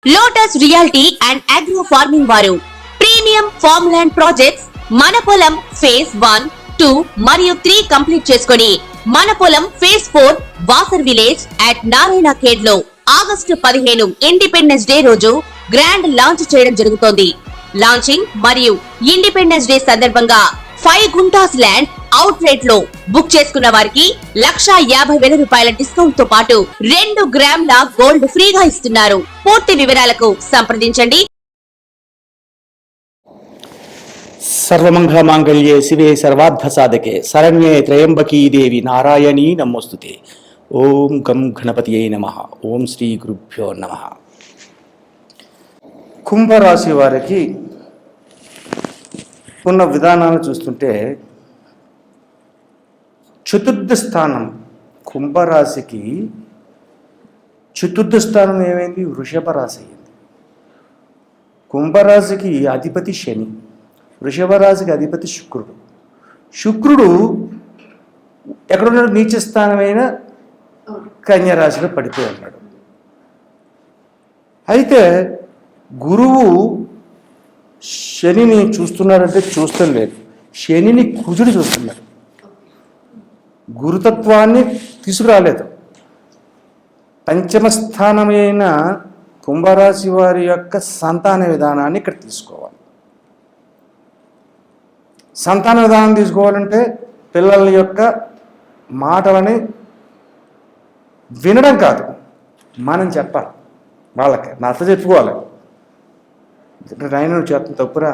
Lotus reality and agro farming వారు premium farm land projects మన పొలం ఫేజ్ 1, 2 మరియు 3 కంప్లీట్ చేసుకొని మన పొలం phase 4 Wasar village at Narayana Khed లో ఆగస్టు 15 ఇండిపెండెన్స్ డే రోజు గ్రాండ్ లాంచ్ చేయడం జరుగుతోంది. లాంచింగ్ మరియు ఇండిపెండెన్స్ డే సందర్భంగా 5 గుంటాస్ ల్యాండ్ అవుట్ రేట్ లో బుక్ చేసుకున్న వారికి 1,50,000 రూపాయల డిస్కౌంట్ తో పాటు 2 గ్రాముల గోల్డ్ ఫ్రీగా ఇస్తున్నారు. పూర్తి వివరాలకు సంప్రదించండి. సర్వమంగళ మాంగళ్యే శివే సర్వార్థ సాధకే శరణ్యే త్రయంబకీ దేవి నారాయణీ నమోస్తుతే. ఓం గం గణపతియే నమః. ఓం శ్రీ గురుభ్యో నమః. కుంభరాశి వారికి ఉన్న విధానాలు చూస్తుంటే చతుర్థ స్థానం కుంభరాశికి చతుర్థ స్థానం ఏమైంది? వృషభ రాశి అయింది. కుంభరాశికి అధిపతి శని, వృషభ రాశికి అధిపతి శుక్రుడు. శుక్రుడు ఎక్కడున్నాడు? నీచ స్థానమైన కన్యరాశిలో పడిపోయి ఉన్నాడు. అయితే గురువు శనిని చూస్తున్నాడంటే చూస్తాం లేదు, శనిని కుజుడు చూస్తున్నాడు. గురుతత్వాన్ని తీసుకురాలేదు. పంచమ స్థానమైన కుంభరాశి వారి యొక్క సంతాన విధానాన్ని ఇక్కడ తీసుకోవాలి. సంతాన విధానం తీసుకోవాలంటే పిల్లల యొక్క మాటలని వినడం కాదు, మనం చెప్పాలి. వాళ్ళకి నచ్చ చెప్పుకోవాలి. నాయన చేత తప్పురా,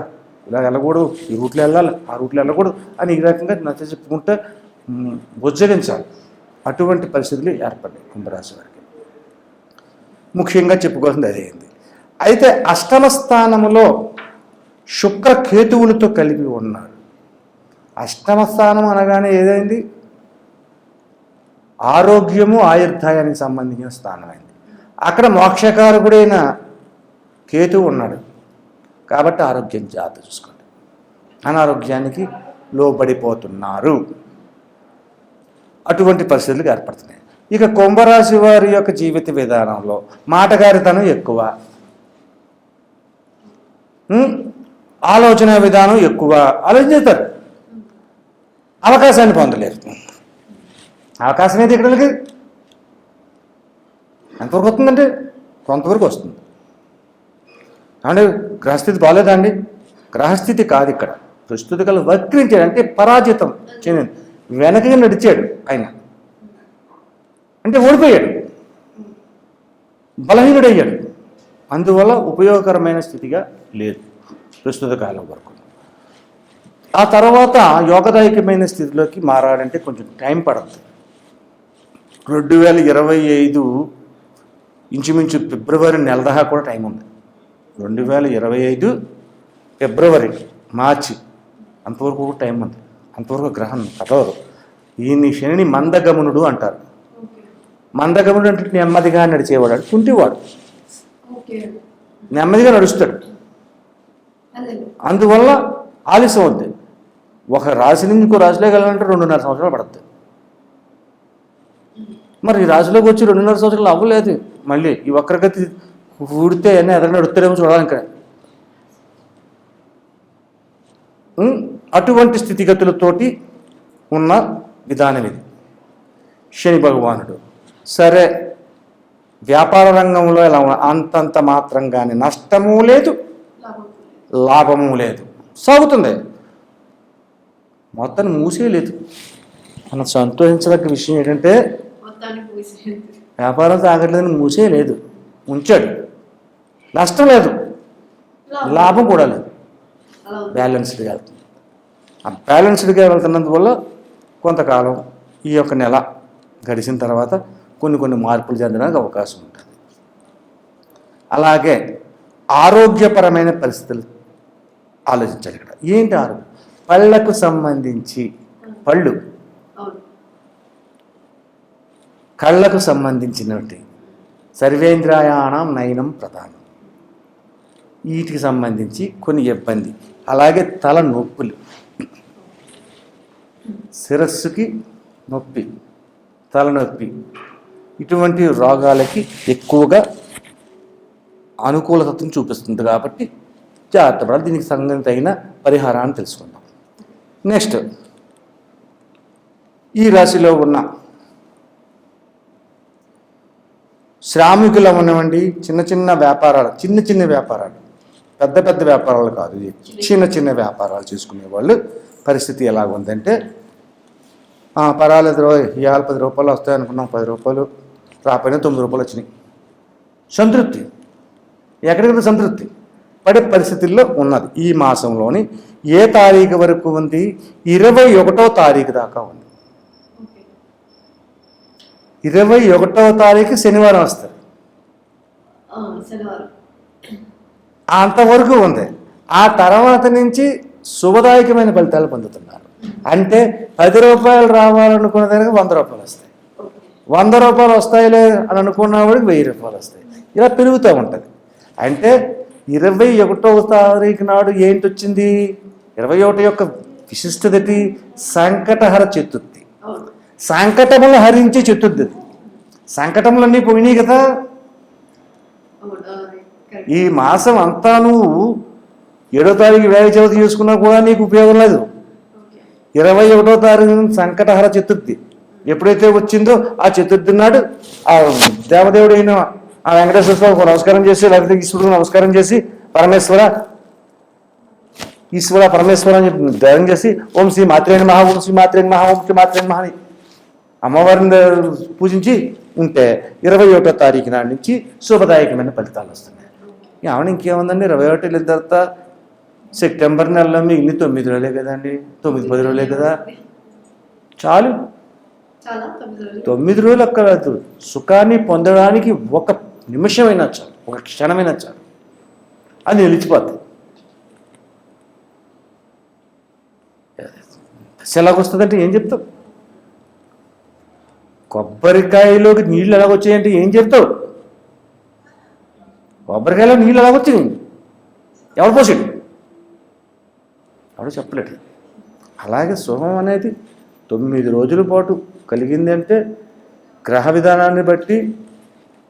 ఇలా వెళ్ళకూడదు, ఈ రూట్లో వెళ్ళాలి, ఆ రూట్లో వెళ్ళకూడదు అని ఈ రకంగా నచ్చ చెప్పుకుంటే ఉజ్జగించాలి. అటువంటి పరిస్థితులు ఏర్పడ్డాయి కుంభరాశి వారికి. ముఖ్యంగా చెప్పుకోవాల్సింది అదేంది. అయితే అష్టమ స్థానములో శుక్ర కేతువులతో కలిపి ఉన్నారు. అష్టమ స్థానం అనగానే ఏదైంది? ఆరోగ్యము ఆయుర్దాయానికి సంబంధించిన స్థానమైంది. అక్కడ మోక్షకారకుడైన కేతువు ఉన్నాడు కాబట్టి ఆరోగ్యం జాగ్రత్త చూసుకోండి. అనారోగ్యానికి లోబడిపోతున్నారు. అటువంటి పరిస్థితులు ఏర్పడుతున్నాయి. ఇక కుంభరాశి వారి యొక్క జీవిత విధానంలో మాటగారితనం ఎక్కువ, ఆలోచన విధానం ఎక్కువ. ఆలోచిస్తారు, అవకాశాన్ని పొందలేరు. అవకాశం అయితే ఇక్కడ ఎంతవరకు వస్తుందంటే కొంతవరకు వస్తుంది. అంటే గ్రహస్థితి బాగాలేదండి, గ్రహస్థితి కాదు ఇక్కడ. ప్రస్తుత కల వక్రించాడు అంటే పరాజితం చెందింది, వెనకగా నడిచాడు ఆయన, అంటే ఓడిపోయాడు, బలహీనుడయ్యాడు. అందువల్ల ఉపయోగకరమైన స్థితిగా లేదు ప్రస్తుత కాలం వరకు. ఆ తర్వాత యోగదాయకమైన స్థితిలోకి మారాడంటే కొంచెం టైం పడుతుంది. 2025 ఇంచుమించు ఫిబ్రవరి నెల దాకా కూడా టైం ఉంది. 2025 ఫిబ్రవరి, మార్చి అంతవరకు టైం ఉంది. అంతవరకు గ్రహం కదవరు. ఈయన్ని శనిని మందగమనుడు అంటారు. మందగమనుడు అంటే నెమ్మదిగా నడిచేవాడు, కుంటివాడు, నెమ్మదిగా నడుస్తాడు. అందువల్ల ఆలస్యం అవుద్ది. ఒక రాశి నుంచి ఇంకో రాశిలోకి వెళ్ళాలంటే 2.5 సంవత్సరాలు పడుతుంది. మరి ఈ రాశిలోకి వచ్చి 2.5 సంవత్సరాలు అవ్వలేదు. మళ్ళీ ఈ వక్రగతి ఊడితే అన్నీ ఎదగ నడుస్తారేమో చూడాలి. ఇంకా అటువంటి స్థితిగతులతోటి ఉన్న విధానం ఇది. శని భగవానుడు సరే వ్యాపార రంగంలో ఎలా అంతంత మాత్రంగానే నష్టము లేదు, లాభము లేదు, సాగుతుంది. మొత్తాన్ని మూసేయలేదు. మనం సంతోషించదగ్గ విషయం ఏంటంటే వ్యాపారం సాగట్లేదని మూసేయలేదు, ఉంచాడు. నష్టం లేదు, లాభం కూడా లేదు, బ్యాలెన్స్డ్గా వెళ్తుంది. ఆ బ్యాలెన్స్డ్గా వెళ్తున్నందువల్ల కొంతకాలం ఈ యొక్క నెల గడిచిన తర్వాత కొన్ని మార్పులు చెందడానికి అవకాశం ఉంటుంది. అలాగే ఆరోగ్యపరమైన పరిస్థితులు ఆలోచించాలి. ఇక్కడ ఏంటి ఆరోగ్యం? పళ్ళకు సంబంధించి పళ్ళు, కళ్ళకు సంబంధించినటువంటి సర్వేంద్రియాణం నయనం ప్రధానం, వీటికి సంబంధించి కొన్ని ఇబ్బంది. అలాగే తల నొప్పులు, శిరస్సుకి నొప్పి, తలనొప్పి, ఇటువంటి రోగాలకి ఎక్కువగా అనుకూలతను చూపిస్తుంది కాబట్టి జాగ్రత్త పడాలి. దీనికి తగిన పరిహారాన్ని తెలుసుకుందాం. నెక్స్ట్, ఈ రాశిలో ఉన్న శ్రామికులు ఉన్నవండి, చిన్న చిన్న వ్యాపారాలు పెద్ద పెద్ద వ్యాపారాలు కాదు, చిన్న చిన్న వ్యాపారాలు చేసుకునే వాళ్ళు పరిస్థితి ఎలాగుందంటే, పర్వాలేదు ఇవాళ 10 రూపాయలు వస్తాయి అనుకున్నాం, 10 రూపాయలు రాపోయినా 9 రూపాయలు వచ్చినాయి, సంతృప్తి. ఎక్కడికైనా సంతృప్తి పడే పరిస్థితుల్లో ఉన్నది. ఈ మాసంలోని ఏ తారీఖు వరకు ఉంది? 21వ తారీఖు దాకా ఉంది. 21వ తారీఖు శనివారం వస్తుంది, అంతవరకు ఉంది. ఆ తర్వాత నుంచి శుభదాయకమైన ఫలితాలు పొందుతున్నారు. అంటే 10 రూపాయలు రావాలనుకున్న దానికి 100 రూపాయలు వస్తాయి, 100 రూపాయలు వస్తాయిలే అని అనుకున్న వాడికి 1000 రూపాయలు వస్తాయి. ఇలా పెరుగుతూ ఉంటుంది. అంటే 21వ తారీఖు నాడు ఏంటి వచ్చింది? 21 యొక్క విశిష్టతటి సంకటహర చతుర్థి, సంకటములు హరించి చతుర్థి. సంకటములన్నీ పోయినాయి కదా. ఈ మాసం అంతా నువ్వు 7వ తారీఖు వినాయక చవితి చేసుకున్నా కూడా నీకు ఉపయోగం లేదు. 21వ తారీఖు సంకటహర చతుర్థి ఎప్పుడైతే వచ్చిందో ఆ చతుర్థి నాడు ఆ దేవదేవుడు అయిన ఆ వెంకటేశ్వర స్వామికి నమస్కారం చేసి, లేకపోతే ఈశ్వరుడు నమస్కారం చేసి, ఈశ్వర పరమేశ్వర అని చెప్పి ధ్యానం చేసి ఓం శ్రీ మాత్రేణ మహా, ఓం శ్రీ మాత్రేణ మహా, ఓం శ్రీ మాత్రేణ మహా అని అమ్మవారిని పూజించి ఉంటే 21వ తారీఖు నాటి నుంచి శుభదాయకమైన ఫలితాలు వస్తున్నాయి. ఆవిడ ఇంకేముందండి, 21 వెళ్ళిన తర్వాత సెప్టెంబర్ నెలలో మిగిలిన 9 రోజులే కదండి, 9-10 రోజులే కదా, చాలు. 9 రోజులు అక్కర్లేదు. సుఖాన్ని పొందడానికి ఒక నిమిషమైనా చాలు, ఒక క్షణమైనా చాలు, అది నిలిచిపోతుంది. ఎలాగొస్తుందంటే ఏం చెప్తావు? కొబ్బరికాయలోకి నీళ్ళు ఎలాగొచ్చాయంటే ఏం చెప్తావు? కొబ్బరికాయలో నీళ్ళు ఎలాగొచ్చాయి? ఎవరు పోసాడు? ఎవరు చెప్పలేడు. అలాగే శుభం అనేది 9 రోజుల పాటు కలిగింది అంటే గ్రహ విధానాన్ని బట్టి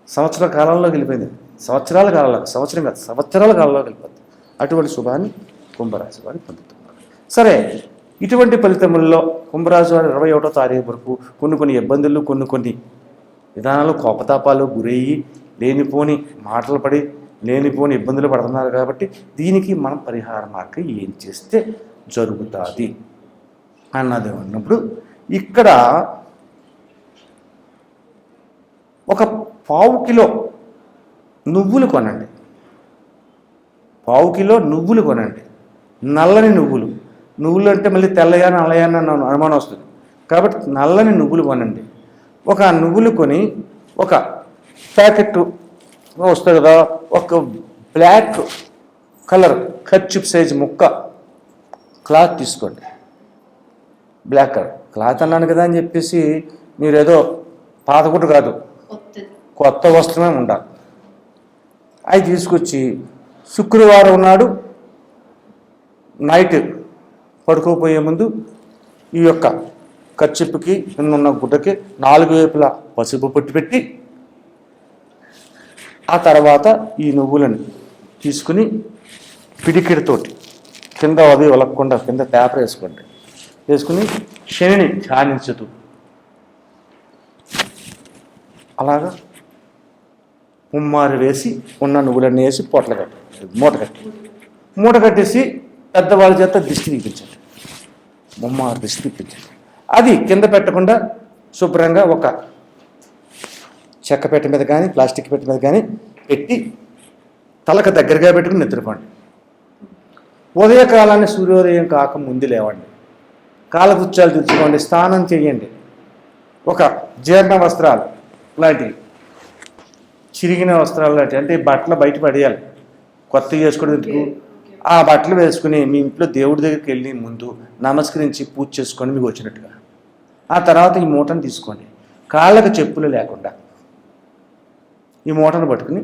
సంవత్సరాల కాలంలోకి వెళ్ళిపోయింది. సంవత్సరాల కాలంలోకి, సంవత్సరం కాదు, సంవత్సరాల కాలంలోకి వెళ్ళిపోతుంది. అటువంటి శుభాన్ని కుంభరాశి వారు పొందుతున్నారు. సరే, ఇటువంటి ఫలితముల్లో కుంభరాశి వారు 21వ తారీఖు వరకు కొన్ని ఇబ్బందులు, కొన్ని విధానాలు, కోపతాపాలు గురయ్యి లేనిపోని మాటలు పడి లేనిపోని ఇబ్బందులు పడుతున్నారు. కాబట్టి దీనికి మనం పరిహార మార్గం ఏం చేస్తే జరుగుతుంది అన్నది ఉన్నప్పుడు ఇక్కడ ఒక 1/4 కిలో నువ్వులు కొనండి. 1/4 కిలో నువ్వులు కొనండి. నల్లని నువ్వులు అంటే మళ్ళీ తెల్లయా నల్లయా అన్న అనుమానం వస్తుంది. కాబట్టి నల్లని నువ్వులు కొనండి. ఒక నువ్వులు కొని ఒక ప్యాకెట్ వస్తుంది కదా, ఒక బ్లాక్ కలర్ కర్చీఫ్ సైజు ముక్క క్లాత్ తీసుకోండి. బ్లాక్ కలర్ క్లాత్ అన్నాను కదా అని చెప్పేసి మీరు ఏదో పాతగుట్టు కాదు, కొత్త వస్త్రమే ఉండాలి. అవి తీసుకొచ్చి శుక్రవారం నాడు నైట్ పడుకోపోయే ముందు ఈ యొక్క కర్చీఫ్కి ఉన్న గుడ్డకి 4 వైపులా పసుపు పొట్టి పెట్టి, ఆ తర్వాత ఈ నువ్వులను తీసుకుని పిడికిడితోటి కింద అది ఒలక్కుండా కింద పేపర్ వేసుకుని శనిని ధ్యానించుతూ అలాగా ముమ్మారు వేసి ఉన్న నువ్వులన్నీ వేసి మూట కట్టేసి పెద్దవాళ్ళ చేత దిష్టి తీపించండి. ముమ్మారు దిష్టి తీపించండి. అది కింద పెట్టకుండా శుభ్రంగా ఒక చెక్క పెట్టె మీద కానీ ప్లాస్టిక్ పెట్టె మీద కానీ పెట్టి తలకు దగ్గరగా పెట్టుకుని నిద్రపోండి. ఉదయకాలాన్ని సూర్యోదయం కాక ముందు లేవండి. కాలకృత్యాలు తెచ్చుకోండి, స్నానం చేయండి. ఒక జీర్ణ వస్త్రాలు లాంటివి, చిరిగిన వస్త్రాలు లాంటివి, అంటే బట్టలు బయట పడేయాలి, కొత్తవి వేసుకోవడం ఎందుకు. ఆ బట్టలు వేసుకుని మీ ఇంట్లో దేవుడి దగ్గరికి వెళ్ళి ముందు నమస్కరించి పూజ చేసుకొని మీకు వచ్చినట్టుగా ఆ తర్వాత ఈ మూటను తీసుకోండి. కాళ్ళకు చెప్పులు లేకుండా ఈ మూటను పట్టుకుని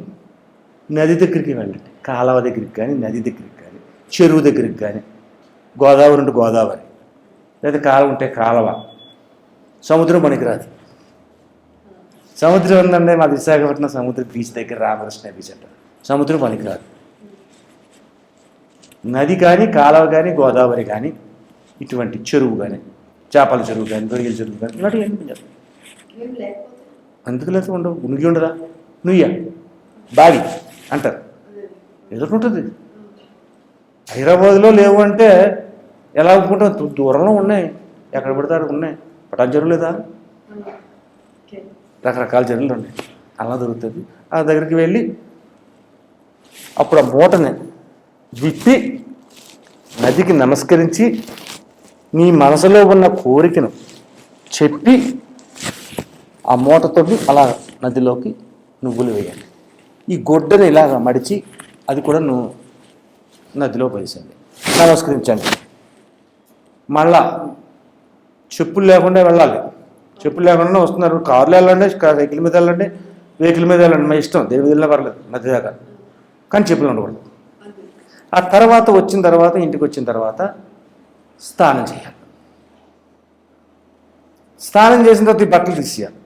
నది దగ్గరికి వెళ్ళండి. కాలువ దగ్గరికి కానీ, నది దగ్గరికి కానీ, చెరువు దగ్గరికి కానీ, గోదావరి ఉంటే గోదావరి, లేదా కాలువ ఉంటే కాలువ. సముద్రం పనికిరాదు. సముద్రం ఉందంటే మా విశాఖపట్నం సముద్రం బీచ్ దగ్గర రామకృష్ణ బీచ్ అంటారు. సముద్రం పనికిరాదు. నది కానీ, కాలువ కానీ, గోదావరి కానీ, ఇటువంటి చెరువు కానీ, చేపల చెరువు కానీ, రొయ్యల చెరువు కానీ, ఇలాంటివి ఏం పనిచేస్తాయి? అందుకు లేకపోతే ఉండవు. ఉనికి ఉండదా? నుయ్య బావి అంటారు, ఎదుర్కొంటుంది. హైదరాబాద్లో లేవు అంటే ఎలా ఒప్పుకుంటాం? దూరంలో ఉన్నాయి, ఎక్కడ పడితే అక్కడ ఉన్నాయి. పటాన్ చెరువు లేదా? రకరకాల చెరువులు ఉన్నాయి. అలా దొరుకుతుంది. ఆ దగ్గరికి వెళ్ళి అప్పుడు ఆ మూటని విప్పి నదికి నమస్కరించి నీ మనసులో ఉన్న కోరికను చెప్పి ఆ మూటతో అలా నదిలోకి నువ్వులు వేయాలి. ఈ గొడ్డని ఇలాగ మడిచి అది కూడా నువ్వు నదిలో వేసండి, నమస్కరించండి. మళ్ళా చెప్పులు లేకుండా వెళ్ళాలి. చెప్పులు లేకుండా వస్తున్నారు, కారులో వెళ్ళండి, సైకిల్ మీద వెళ్ళండి, వెహికల్ మీద వెళ్ళండి, మా ఇష్టం, దేవి వెళ్ళినా పర్లేదు నది దాకా, కానీ చెప్పులు ఉండకూడదు. ఆ తర్వాత వచ్చిన తర్వాత ఇంటికి వచ్చిన తర్వాత స్నానం చేయాలి. స్నానం చేసిన తర్వాత ఈ బట్టలు తీసేయాలి,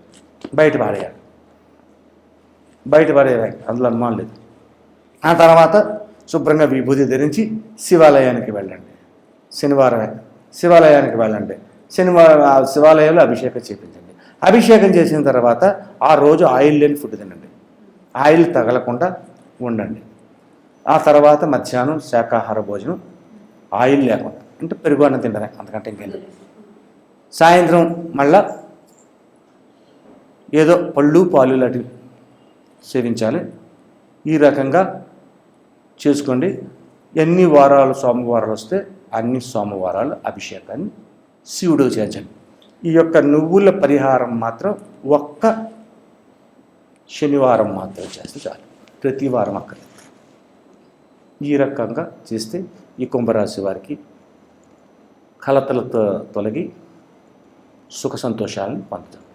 బయట పాడేయాలి. బయట పడేయాలి, అందులో అనుమానం లేదు. ఆ తర్వాత శుభ్రంగా విభూతి ధరించి శివాలయానికి వెళ్ళండి. శనివారమే శివాలయానికి వెళ్ళండి. శనివారం ఆ శివాలయంలో అభిషేకం చేయించండి. అభిషేకం చేసిన తర్వాత ఆ రోజు ఆయిల్ లేని ఫుడ్ తినండి, ఆయిల్ తగలకుండా ఉండండి. ఆ తర్వాత మధ్యాహ్నం శాకాహార భోజనం, ఆయిల్ లేకుండా, అంటే పెరుగు అన్నం తింటారే, అంతకంటే ఇంకేం లేదు. సాయంత్రం మళ్ళా ఏదో పళ్ళు పాలు లాంటివి సేవించాలి. ఈ రకంగా చేసుకోండి. ఎన్ని వారాలు సోమవారాలు వస్తే అన్ని సోమవారాలు అభిషేకాన్ని శివుడు చేర్చండి. ఈ యొక్క నువ్వుల పరిహారం మాత్రం ఒక్క శనివారం మాత్రం చేస్తే చాలు, ప్రతి వారం అక్కర్లేదు. ఈ రకంగా చేస్తే ఈ కుంభరాశి వారికి కలతలతో తొలగి సుఖ సంతోషాలను పొందుతారు.